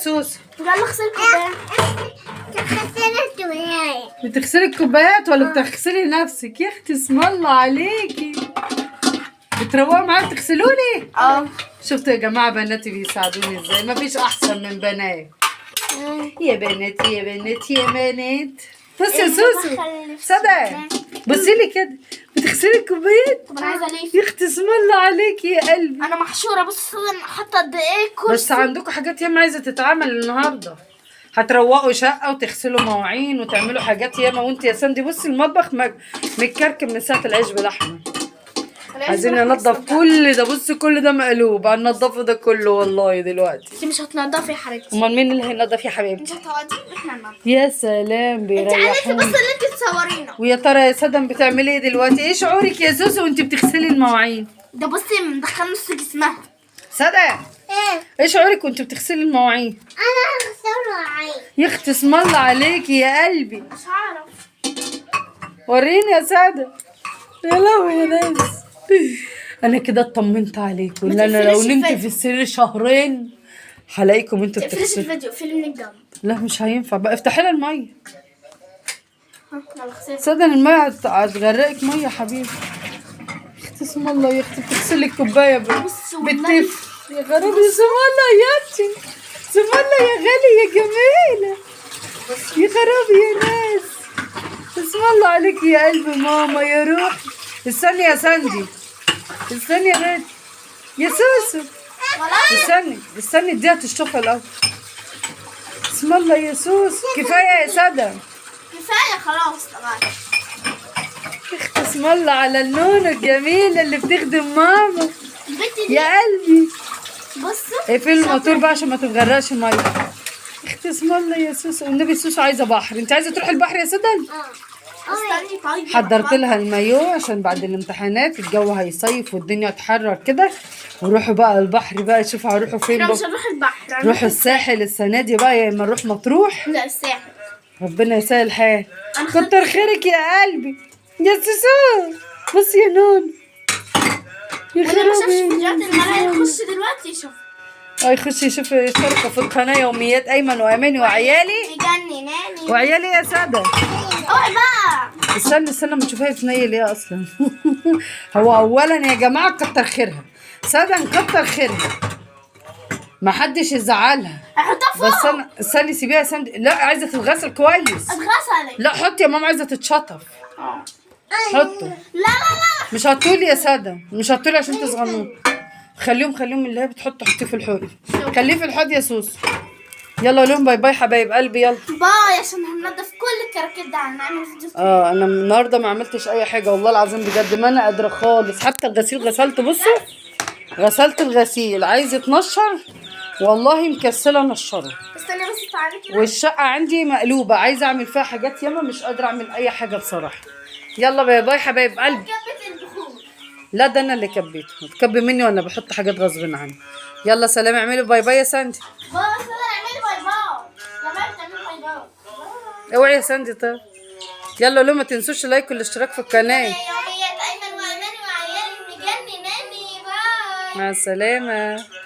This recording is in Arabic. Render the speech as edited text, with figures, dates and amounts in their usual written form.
سوسو؟ يلا اغسل الكوبايات. بتغسلي الكوبايات ولا بتغسلي نفسك؟ يا اختي اسم الله عليكي، بتروقوا معايا بتغسلوني؟ شفتوا يا جماعه بناتي بيساعدوني ازاي؟ مفيش احسن من بنات. يا بنات يا بنات يا بنات. بصي يا سوسو صدق، بصي لي كده بتغسلي الكوبايات. طب انا عايزه الف. يا اختي اسم الله عليكي يا قلبي. انا محشوره. بص انا حاطه قد ايه كرسي. بس عندكم حاجات ياما عايزه تتعمل النهارده. هتروقوا شقه وتغسلوا مواعين وتعملوا حاجات ياما. وانت يا سندي بصي المطبخ متكركب من ساعه العيش بلحمه. عايزين ننضف كل ده. بصي كل ده مقلوب، هننضفه ده كله والله دلوقتي. انت مش هتنضفي يا حبيبتي. امال مين اللي هينضف يا حبيبتي؟ انت هتقعدي واحنا ننضف. يا سلام انت بيريحوني. عرفتي بس اللي انت تصورينه. ويا ترى يا سدم بتعملي ايه دلوقتي؟ ايه شعورك يا سوسو وانت بتغسلي المواعين؟ ده بصي مدخله نص جسمها. سدم ايه شعورك وانت بتغسلي المواعين؟ انا هغسل مواعين. يا اختي اسم الله عليكي يا قلبي. مش هعرف. وريني يا سادة. يا لهوي يا ناس، انا كده اطمنت عليكم. ان انا لو نمت في السرير شهرين هلاقيكم انتوا تقفليش بتغسلوا. الفيديو، اقفلي من الجنب. لا مش هينفع بقى، افتحي لها الميه. يلا اغسلي. صدق الميه هتغرقك ميه يا حبيبي. اختي اسم الله يا اختي بتغسلي الكوبايه بالتف. يا غرابي اسم الله يا اختي، اسم الله يا غالي يا جميله. يا خرابي يا ناس، اسم الله عليك يا قلب ماما يا روحي. استني يا ساندي، استني يا غالي يا سوسو. استني اديها تشطفها الاول. اسم الله يا سوسو. كفايه يا سادة، كفايه خلاص. تمام. اخت اسم الله على النونة الجميله اللي بتخدم ماما البنت دي يا قلبي. بصوا اقفلي الموتور بقى عشان ما تتغرقش ميه. اختي اسم الله يا سوسو. والنبي سوسو عايزه بحر. انت عايزه تروحي البحر يا سدن؟ استني. طيب حضرت لها المايو عشان بعد الامتحانات الجو هيصيف والدنيا تحرر كده، وروحوا بقى البحر بقى. شوفوا هروحوا فين احنا بقى. مش هنروح البحر. روحوا الساحل السنه دي بقى، يا اما نروح مطروح. لا الساحل. ربنا يسهل الحال. كتر خيرك يا قلبي يا سوسو. بصي يا نون يا اللي ما شافش خرابي. فيديوهات الملاهي يخش دلوقتي يشوف. يخش يشوف يشتركوا في القناه يوميات ايمن واماني وعيالي. يجنناني. وعيالي يا ساده. اوعي بقى. استنى ما تشوفيها تنيل ايه اصلا. هو اولا يا جماعه كتر خيرها ساده، كتر خيرها ما حدش يزعلها. احطها فوق. بس انا استني سيبيها يا ساندي. لا عايزه تتغسل كويس. اتغسلت. لا حطي يا ماما، عايزه تتشطف. حطوا. لا مش هتقولي يا ساده، مش هتقولي عشان تصغنون. خليهم اللي هي بتحطه حطيه في الحوض. خليه في الحوض يا سوسو. يلا لهم باي باي حبايب قلبي. يلا باي عشان هننضف كل الكراكيب ده. هنعمل فيديو. انا النهارده ما عملتش اي حاجه والله العظيم بجد. ما انا قادره خالص. حتى الغسيل غسلت. بصوا غسلت الغسيل عايز يتنشر والله مكسله انشره. استني بس تعالي كده. والشقه عندي مقلوبه عايزه اعمل فيها حاجات ياما، مش قادره اعمل اي حاجه بصراحه. يلا باي باي حبايب قلبي. كبت البخور. لا ده انا اللي كبيته، بتكبي مني وانا بحط حاجات غصب عني. يلا سلام. اعملي باي باي يا ساندي. باي. اعملي باي باي. يا بنت اعملي باي باي. اوعي يا ساندي. طيب يلا لو ما تنسوش اللايك والاشتراك في القناه. يوميات ايمن واماني وعيالي مجنناني. باي. مع السلامه.